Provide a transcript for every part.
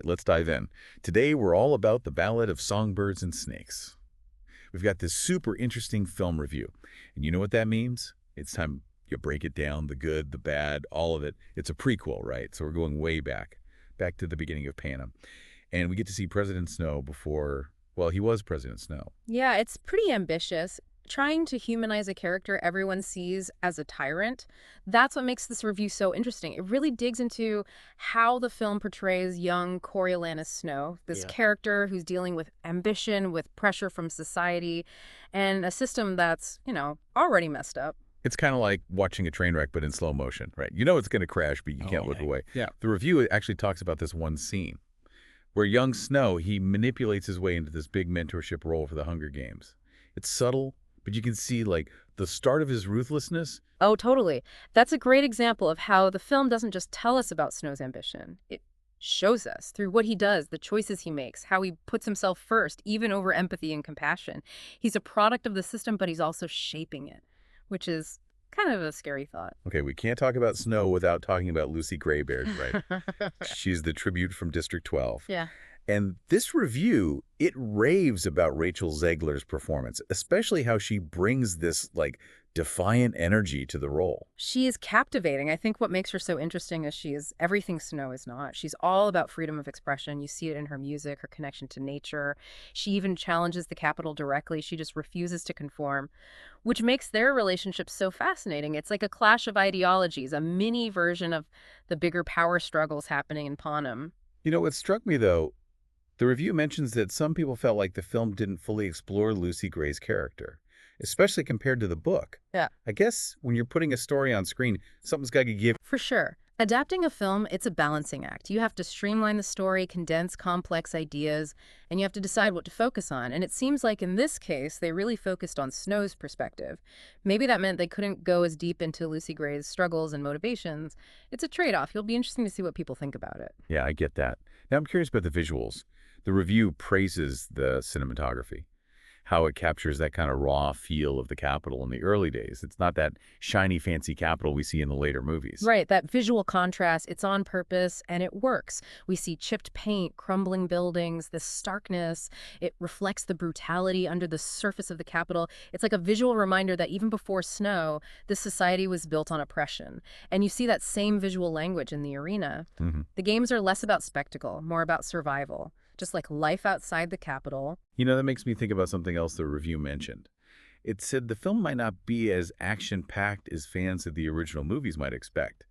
right, let's dive in. Today, we're all about the Ballad of Songbirds and Snakes. We've got this super interesting film review. And you know what that means? It's time you break it down, the good, the bad, all of it. It's a prequel, right? So we're going way back to the beginning of Panem. And we get to see President Snow before, well, he was President Snow. Yeah, it's pretty ambitious. Trying to humanize a character everyone sees as a tyrant, that's what makes this review so interesting. It really digs into how the film portrays young Coriolanus Snow, this Yeah. character who's dealing with ambition, with pressure from society, and a system that's, already messed up. It's kind of like watching a train wreck, but in slow motion, right? You know it's going to crash, but you can't look Okay. away. Yeah. The review actually talks about this one scene where young Snow, he manipulates his way into this big mentorship role for the Hunger Games. It's subtle, but you can see, like, the start of his ruthlessness. Oh, totally. That's a great example of how the film doesn't just tell us about Snow's ambition. It shows us through what he does, the choices he makes, how he puts himself first, even over empathy and compassion. He's a product of the system, but he's also shaping it, which is kind of a scary thought. Okay, we can't talk about Snow without talking about Lucy Greybeard, right? She's the tribute from District 12. Yeah. And this review, it raves about Rachel Zegler's performance, especially how she brings this, like, defiant energy to the role. She is captivating. I think what makes her so interesting is she is everything Snow is not. She's all about freedom of expression. You see it in her music, her connection to nature. She even challenges the Capitol directly. She just refuses to conform, which makes their relationship so fascinating. It's like a clash of ideologies, a mini version of the bigger power struggles happening in Panem. You know, what struck me, though, the review mentions that some people felt like the film didn't fully explore Lucy Gray's character, especially compared to the book. Yeah. I guess when you're putting a story on screen, something's got to give. For sure. Adapting a film, it's a balancing act. You have to streamline the story, condense complex ideas, and you have to decide what to focus on. And it seems like in this case, they really focused on Snow's perspective. Maybe that meant they couldn't go as deep into Lucy Gray's struggles and motivations. It's a trade-off. It'll be interesting to see what people think about it. Yeah, I get that. Now, I'm curious about the visuals. The review praises the cinematography, how it captures that kind of raw feel of the Capitol in the early days. It's not that shiny, fancy Capitol we see in the later movies. Right, that visual contrast, it's on purpose and it works. We see chipped paint, crumbling buildings, this starkness. It reflects the brutality under the surface of the Capitol. It's like a visual reminder that even before Snow, this society was built on oppression. And you see that same visual language in the arena. The games are less about spectacle, more about survival. Just like life outside the Capitol. You know, that makes me think about something else the review mentioned. It said the film might not be as action-packed as fans of the original movies might expect.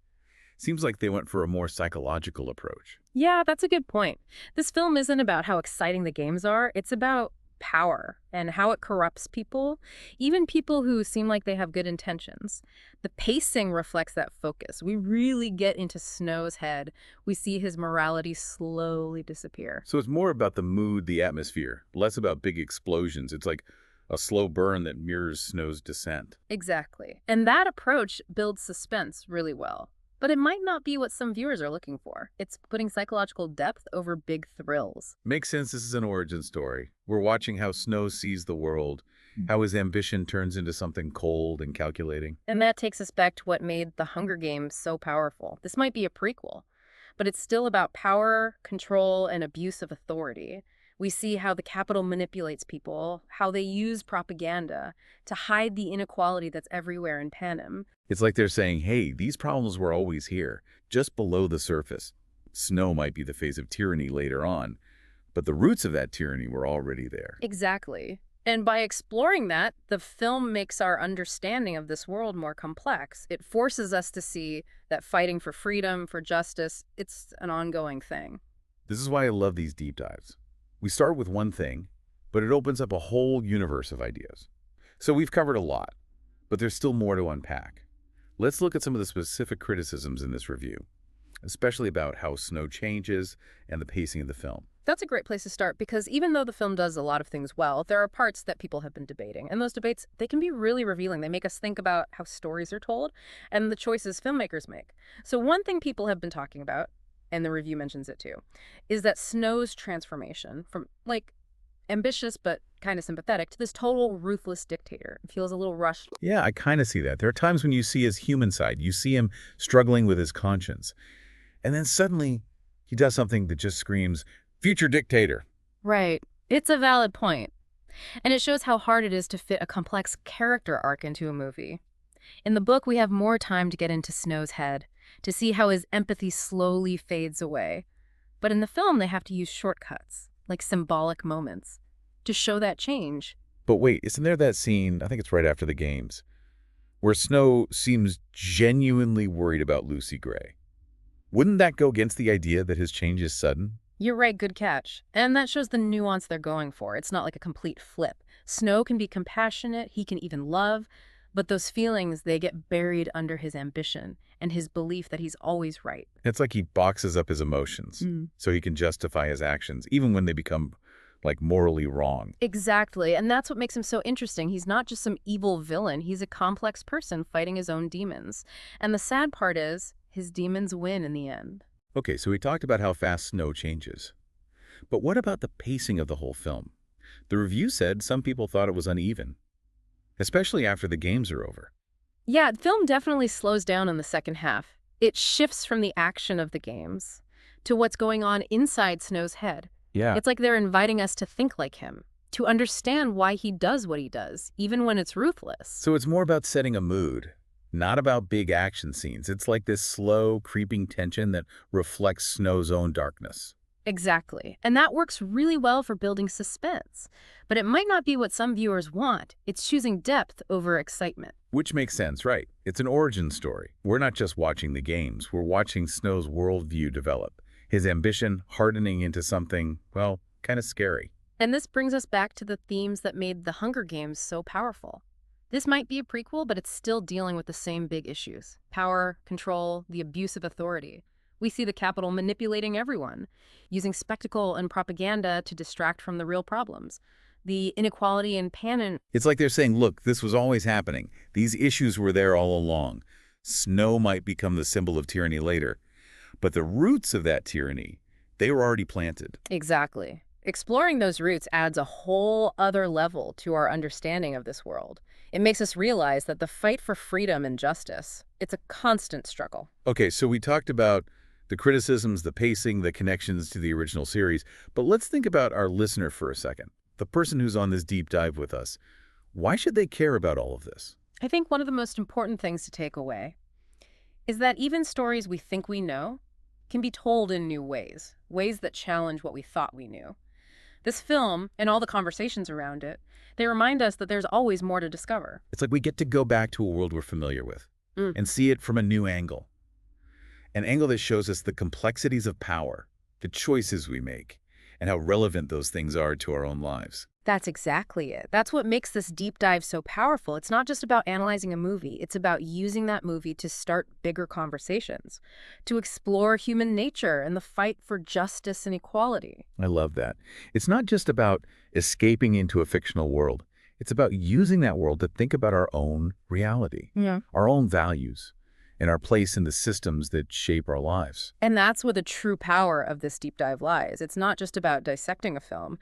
Seems like they went for a more psychological approach. Yeah, that's a good point. This film isn't about how exciting the games are. It's about power and how it corrupts people, even people who seem like they have good intentions. The pacing reflects that focus. We really get into Snow's head. We see his morality slowly disappear. So it's more about the mood, the atmosphere, less about big explosions. It's like a slow burn that mirrors Snow's descent. Exactly. And that approach builds suspense really well. But it might not be what some viewers are looking for. It's putting psychological depth over big thrills. Makes sense this is an origin story. We're watching how Snow sees the world, how his ambition turns into something cold and calculating. And that takes us back to what made the Hunger Games so powerful. This might be a prequel, but it's still about power, control, and abuse of authority. We see how the Capitol manipulates people, how they use propaganda to hide the inequality that's everywhere in Panem. It's like they're saying, hey, these problems were always here, just below the surface. Snow might be the phase of tyranny later on, but the roots of that tyranny were already there. Exactly. And by exploring that, the film makes our understanding of this world more complex. It forces us to see that fighting for freedom, for justice, it's an ongoing thing. This is why I love these deep dives. We start with one thing, but it opens up a whole universe of ideas. So we've covered a lot, but there's still more to unpack. Let's look at some of the specific criticisms in this review, especially about how Snow changes and the pacing of the film. That's a great place to start because even though the film does a lot of things well, there are parts that people have been debating. And those debates, they can be really revealing. They make us think about how stories are told and the choices filmmakers make. So one thing people have been talking about, and the review mentions it too, is that Snow's transformation from, like, ambitious but kind of sympathetic to this total ruthless dictator. It feels a little rushed. Yeah, I kind of see that. There are times when you see his human side. You see him struggling with his conscience. And then suddenly, He does something that just screams, future dictator. Right. It's a valid point. And it shows how hard it is to fit a complex character arc into a movie. In the book, we have more time to get into Snow's head, to see how his empathy slowly fades away. But in the film, they have to use shortcuts, like symbolic moments, to show that change. But wait, isn't there that scene, I think it's right after the games, where Snow seems genuinely worried about Lucy Gray? Wouldn't that go against the idea that his change is sudden? You're right, good catch. And that shows the nuance they're going for. It's not like a complete flip. Snow can be compassionate, he can even love, but those feelings, they get buried under his ambition and his belief that he's always right. It's like he boxes up his emotions so he can justify his actions, even when they become, like, morally wrong. Exactly, and that's what makes him so interesting. He's not just some evil villain, he's a complex person fighting his own demons. And the sad part is, his demons win in the end. Okay, so we talked about how fast Snow changes. But what about the pacing of the whole film? The review said some people thought it was uneven, especially after the games are over. Yeah, the film definitely slows down in the second half. It shifts from the action of the games to what's going on inside Snow's head. Yeah. It's like they're inviting us to think like him, to understand why he does what he does, even when it's ruthless. So it's more about setting a mood, not about big action scenes. It's like this slow, creeping tension that reflects Snow's own darkness. Exactly. And that works really well for building suspense. But it might not be what some viewers want. It's choosing depth over excitement. Which makes sense, right? It's an origin story. We're not just watching the games. We're watching Snow's worldview develop, his ambition hardening into something, well, kind of scary. And this brings us back to the themes that made the Hunger Games so powerful. This might be a prequel, but it's still dealing with the same big issues: power, control, the abuse of authority. We see the Capitol manipulating everyone, using spectacle and propaganda to distract from the real problems. The inequality in Panem. It's like they're saying, look, this was always happening. These issues were there all along. Snow might become the symbol of tyranny later, but the roots of that tyranny, they were already planted. Exactly. Exploring those roots adds a whole other level to our understanding of this world. It makes us realize that the fight for freedom and justice, it's a constant struggle. Okay, so we talked about the criticisms, the pacing, the connections to the original series, but let's think about our listener for a second, the person who's on this deep dive with us. Why should they care about all of this? I think one of the most important things to take away is that even stories we think we know can be told in new ways, ways that challenge what we thought we knew. This film, and all the conversations around it, they remind us that there's always more to discover. It's like we get to go back to a world we're familiar with and see it from a new angle. An angle that shows us the complexities of power, the choices we make, and how relevant those things are to our own lives. That's exactly it. That's what makes this deep dive so powerful. It's not just about analyzing a movie. It's about using that movie to start bigger conversations, to explore human nature and the fight for justice and equality. I love that. It's not just about escaping into a fictional world. It's about using that world to think about our own reality, our own values, and our place in the systems that shape our lives. And that's where the true power of this deep dive lies. It's not just about dissecting a film.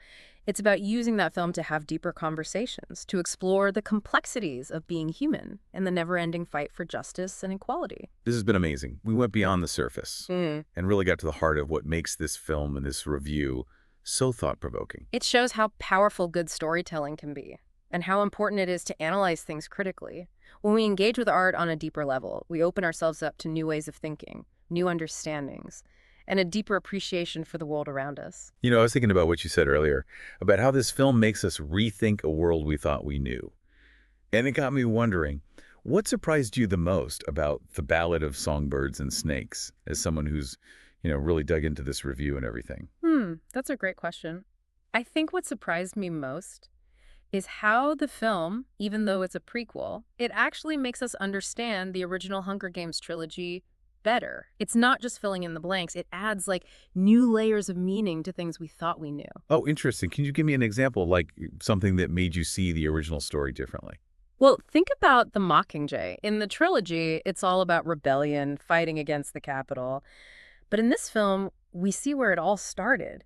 It's about using that film to have deeper conversations, to explore the complexities of being human and the never-ending fight for justice and equality. This has been amazing. We went beyond the surface and really got to the heart of what makes this film and this review so thought-provoking. It shows how powerful good storytelling can be and how important it is to analyze things critically. When we engage with art on a deeper level, we open ourselves up to new ways of thinking, new understandings, and a deeper appreciation for the world around us. You know, I was thinking about what you said earlier, about how this film makes us rethink a world we thought we knew. And it got me wondering, what surprised you the most about the Ballad of Songbirds and Snakes, as someone who's, really dug into this review and everything? That's a great question. I think what surprised me most is how the film, even though it's a prequel, it actually makes us understand the original Hunger Games trilogy better. It's not just filling in the blanks. It adds new layers of meaning to things we thought we knew. Oh, interesting. Can you give me an example, like something that made you see the original story differently? Well, think about the Mockingjay. In the trilogy, it's all about rebellion, fighting against the Capitol. But in this film, we see where it all started.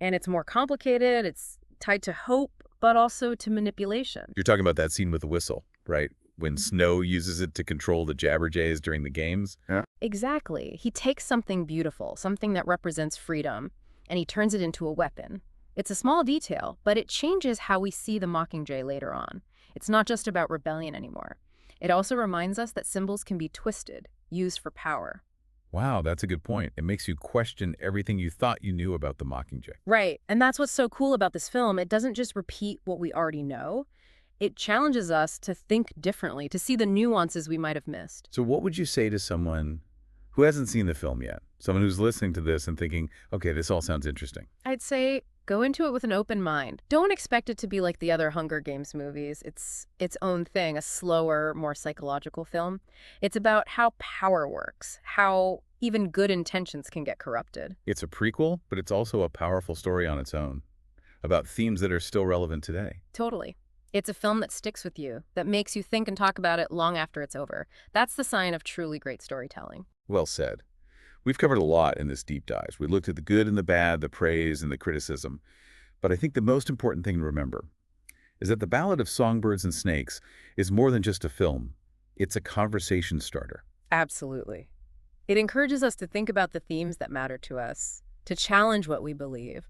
And it's more complicated. It's tied to hope, but also to manipulation. You're talking about that scene with the whistle, right? when Snow uses it to control the Jabberjays during the games. Yeah. Exactly. He takes something beautiful, something that represents freedom, and he turns it into a weapon. It's a small detail, but it changes how we see the Mockingjay later on. It's not just about rebellion anymore. It also reminds us that symbols can be twisted, used for power. Wow, that's a good point. It makes you question everything you thought you knew about the Mockingjay. Right, and that's what's so cool about this film. It doesn't just repeat what we already know. It challenges us to think differently, to see the nuances we might have missed. So what would you say to someone who hasn't seen the film yet? Someone who's listening to this and thinking, okay, this all sounds interesting. I'd say go into it with an open mind. Don't expect it to be like the other Hunger Games movies. It's its own thing, a slower, more psychological film. It's about how power works, how even good intentions can get corrupted. It's a prequel, but it's also a powerful story on its own, about themes that are still relevant today. Totally. It's a film that sticks with you, that makes you think and talk about it long after it's over. That's the sign of truly great storytelling. Well said. We've covered a lot in this deep dive. We looked at the good and the bad, the praise and the criticism. But I think the most important thing to remember is that The Ballad of Songbirds and Snakes is more than just a film. It's a conversation starter. Absolutely. It encourages us to think about the themes that matter to us, to challenge what we believe,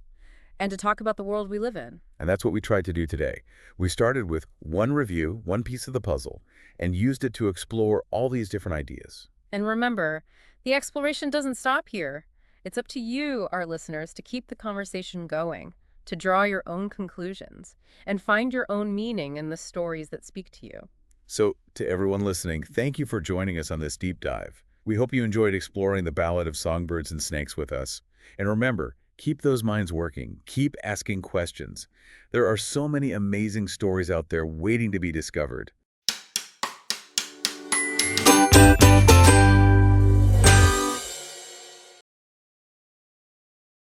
and to talk about the world we live in. And that's what we tried to do today. We started with one review, one piece of the puzzle, and used it to explore all these different ideas. And remember, the exploration doesn't stop here. It's up to you, our listeners, to keep the conversation going, to draw your own conclusions, and find your own meaning in the stories that speak to you. So, to everyone listening, thank you for joining us on this deep dive. We hope you enjoyed exploring the Ballad of Songbirds and Snakes with us. And remember, keep those minds working. Keep asking questions. There are so many amazing stories out there waiting to be discovered.